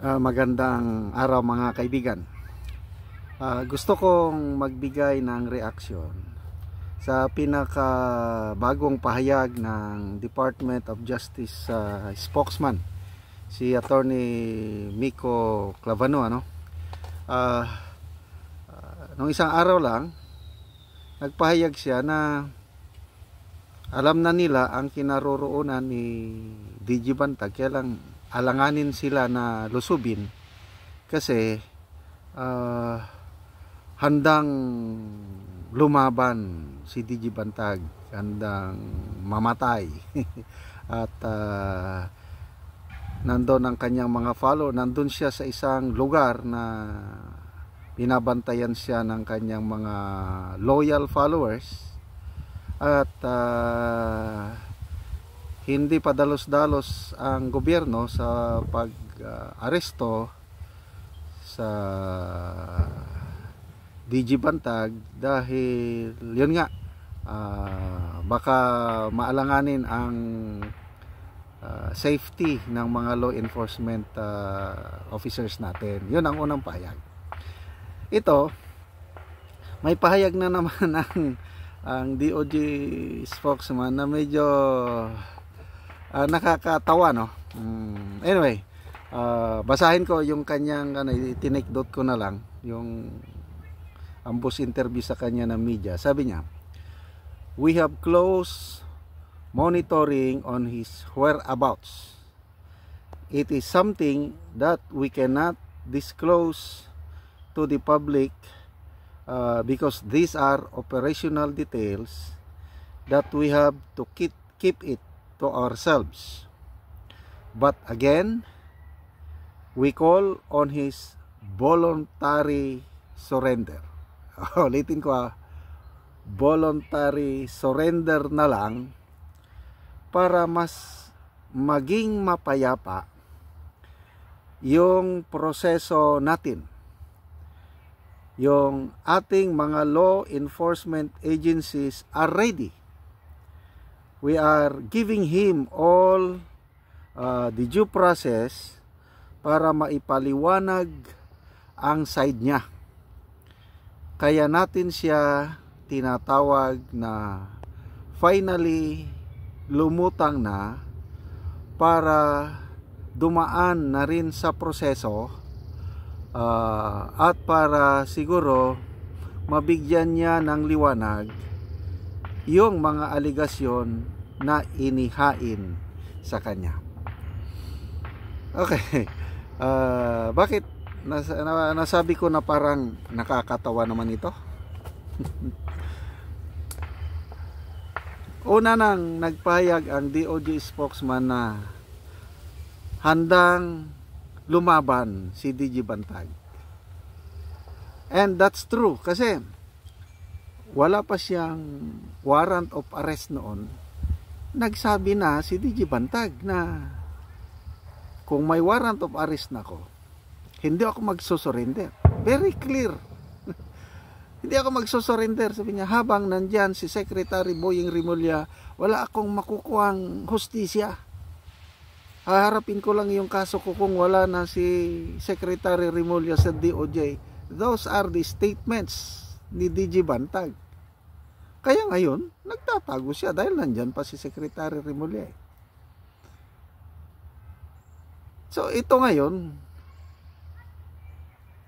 Magandang araw mga kaibigan. Gusto kong magbigay ng reaksyon sa pinakabagong pahayag ng Department of Justice spokesman, si Attorney Miko Clavano. Nung isang araw lang, nagpahayag siya na alam na nila ang kinaroroonan ni DG Bantag, kaya lang alanganin sila na lusubin kasi handang lumaban si DG Bantag, handang mamatay at nandun ang kanyang mga follower, nandun siya sa isang lugar na binabantayan siya ng kanyang mga loyal followers at hindi padalos-dalos ang gobyerno sa pag-aresto sa DG Bantag dahil yun nga, baka maalanganin ang safety ng mga law enforcement officers natin. Yun ang unang pahayag. Ito, may pahayag na naman ang DOJ spokesman na medyo nakakatawa, no? Anyway, basahin ko yung kanyang tinake-note ko na lang yung ambos interview sa kanya ng media. Sabi niya, "We have close monitoring on his whereabouts. It is something that we cannot disclose to the public because these are operational details that we have to keep it to ourselves. But again, we call on his voluntary surrender." Ulitin ko, voluntary surrender na lang para mas maging mapayapa yung proseso natin. Yung ating mga law enforcement agencies are ready. We are giving him all the due process para maipaliwanag ang side niya. Kaya natin siya tinatawag na finally lumutang na para dumaan na rin sa proseso at para siguro mabigyan niya ng liwanag yung mga aligasyon na inihain sa kanya. Okay. Bakit nasabi ko na parang nakakatawa naman ito? Una nang nagpahayag ang DOJ spokesman na handang lumaban si DG Bantag. And that's true kasi wala pa siyang warrant of arrest noon. Nagsabi na si DG Bantag na kung may warrant of arrest na ako, hindi ako magsusurrender. Very clear. Hindi ako magsusurrender. Sabi niya, habang nandyan si Secretary Boying Rimulya, wala akong makukuhang hustisya. Haharapin ko lang yung kaso ko kung wala na si Secretary Rimulya sa DOJ. Those are the statements ni DG Bantag. Kaya ngayon, nagtatago siya dahil nandyan pa si Secretary Rimulya. So ito ngayon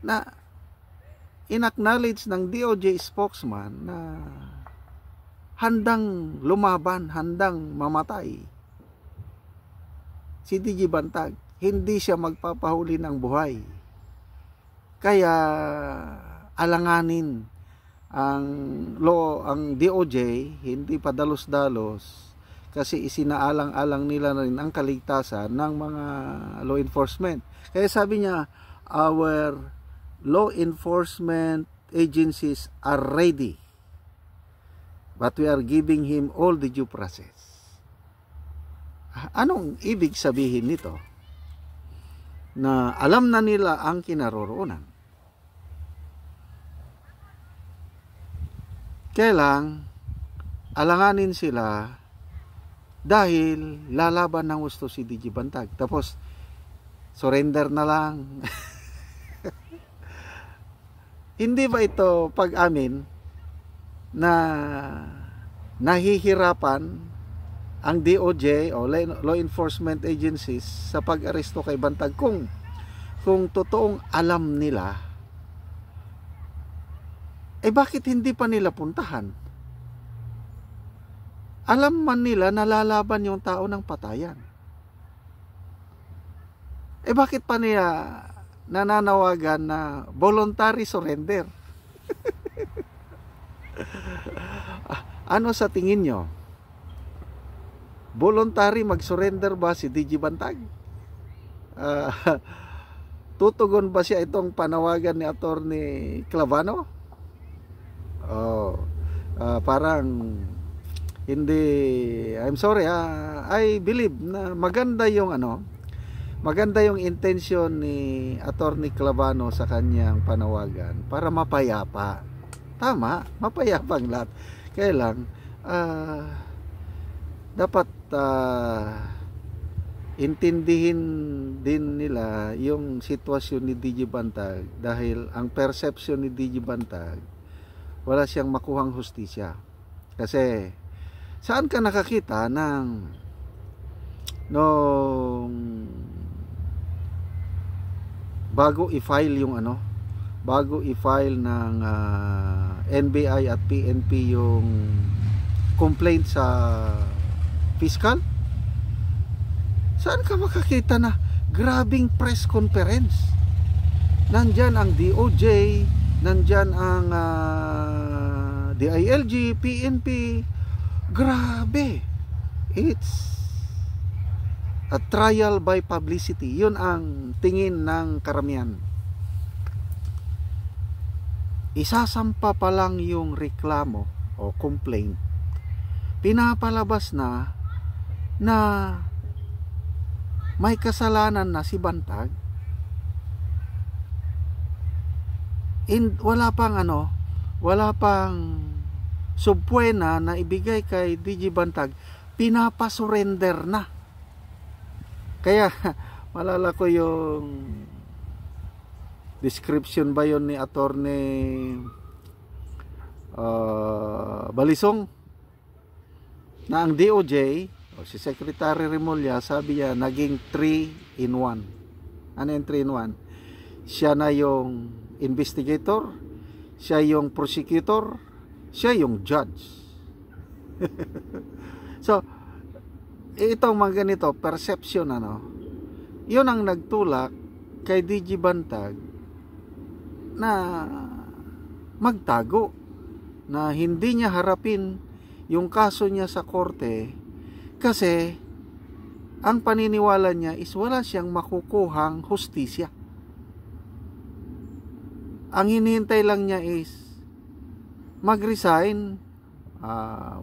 na in-acknowledge ng DOJ spokesman na handang lumaban, handang mamatay si DG Bantag. Hindi siya magpapahuli ng buhay. Kaya alanganin ang DOJ, hindi padalos-dalos kasi isinaalang-alang nila na rin ang kaligtasan ng mga law enforcement. Kaya sabi niya, our law enforcement agencies are ready, but we are giving him all the due process. Anong ibig sabihin nito? Na alam na nila ang kinaroroonan. Kailang alanganin sila dahil lalaban ng gusto si DG Bantag. Tapos surrender na lang. Hindi ba ito pag-amin na nahihirapan ang DOJ o law enforcement agencies sa pag-aresto kay Bantag kung totoong alam nila, bakit hindi pa nila puntahan? Alam man nila na lalaban yung tao ng patayan. Bakit pa niya nananawagan na voluntary surrender? Ano sa tingin nyo? Voluntary mag-surrender ba si DG Bantag? Tutugon ba siya itong panawagan ni Attorney Clavano? Parang hindi. I'm sorry, I believe na maganda yung intention ni Attorney Clavano sa kanyang panawagan para mapayapa. Tama, mapayapa ang lahat. Kaya lang dapat intindihin din nila yung sitwasyon ni DG Bantag, dahil ang perception ni DG Bantag, wala siyang makuhang hustisya. Kasi saan ka nakakita nung bago i-file ng NBI at PNP yung complaint sa fiscal? Saan ka makakita na grabing press conference? Nandyan ang DOJ, nandyan ang DILG, PNP. Grabe. It's a trial by publicity. Yun ang tingin ng karamihan. Isasampa pa lang yung reklamo o complaint, pinapalabas na may kasalanan na si Bantag. Wala pang subpuena na ibigay kay DG Bantag, pinapasurrender na. Kaya malala ko yung description ba yun ni Attorney Balisong, na ang DOJ o si Secretary Remulla, sabi niya naging 3 in 1. Ano yung 3 in 1? Siya na yung investigator, siya yung prosecutor, siya yung judge. So itong mga ganito perception, yun ang nagtulak kay DG Bantag na magtago, na hindi niya harapin yung kaso niya sa korte, kasi ang paniniwala niya is wala siyang makukuhang hustisya. Ang hinihintay lang niya is mag-resign,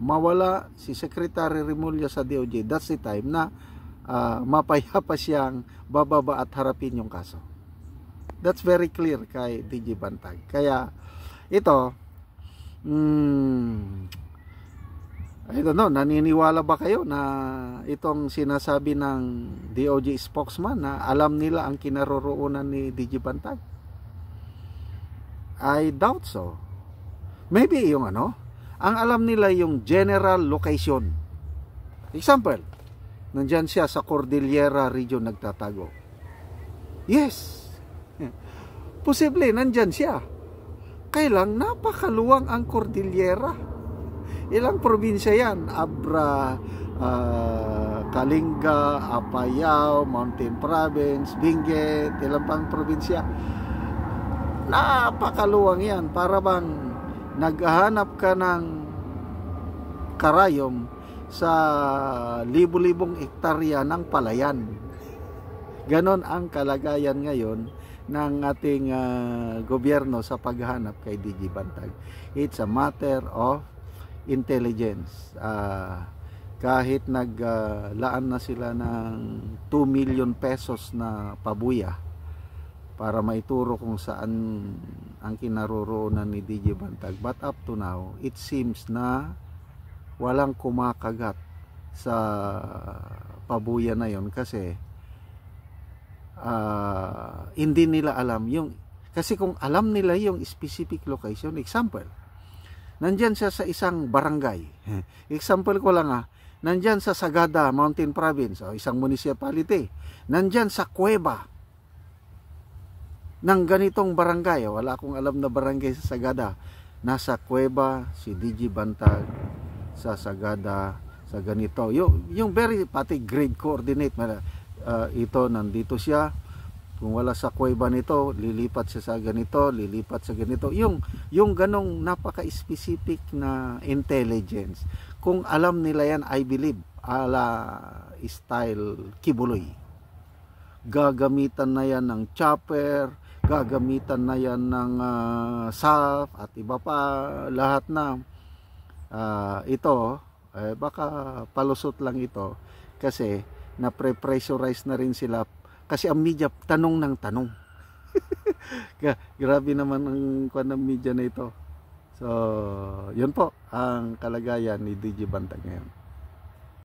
mawala si Secretary Remulla sa DOJ. That's the time na mapayapa siyang bababa at harapin yung kaso. That's very clear kay DG Bantag. Kaya ito, I don't know, naniniwala ba kayo na itong sinasabi ng DOJ spokesman na alam nila ang kinaroroonan ni DG Bantag? I doubt so. Maybe yung ang alam nila yung general location. Example, nandyan siya sa Cordillera region nagtatago. Yes, posible nandyan siya. Kailang napakaluwang ang Cordillera. Ilang probinsya yan? Abra, Kalinga, Apayao, Mountain Province, Benguet, ilang pang probinsya. Napakaluwang yan. Para bang naghahanap ka ng karayom sa libu-libong hektarya ng palayan. Ganon ang kalagayan ngayon ng ating gobyerno sa paghahanap kay DG Bantag. It's a matter of intelligence. Kahit naglaan na sila ng 2 million pesos na pabuya para maituro kung saan ang kinaroroonan ni DG Bantag, but up to now it seems na walang kumakagat sa pabuya na yon, kasi hindi nila alam yung, kasi kung alam nila yung specific location, example, nandyan siya sa isang barangay, example ko lang nandyan sa Sagada Mountain Province o isang municipality, nandyan sa kuweba ng ganitong barangay, wala akong alam na barangay sa Sagada, nasa kuweba si DJ Bantag sa Sagada sa ganito, yung very pati grade coordinate, ito nandito siya, kung wala sa kuweba nito lilipat siya sa ganito, lilipat sa ganito, yung ganong napaka-specific na intelligence, kung alam nila yan, I believe ala style Kibuloy, gagamitan na yan ng chopper, gagamitan na yan ng SAF at iba pa, lahat na ito baka palusot lang ito kasi na pre-pressurize na rin sila kasi ang media tanong ng tanong. Grabe naman ang kwan ng media na ito. So yun po ang kalagayan ni DJ Bantag ngayon.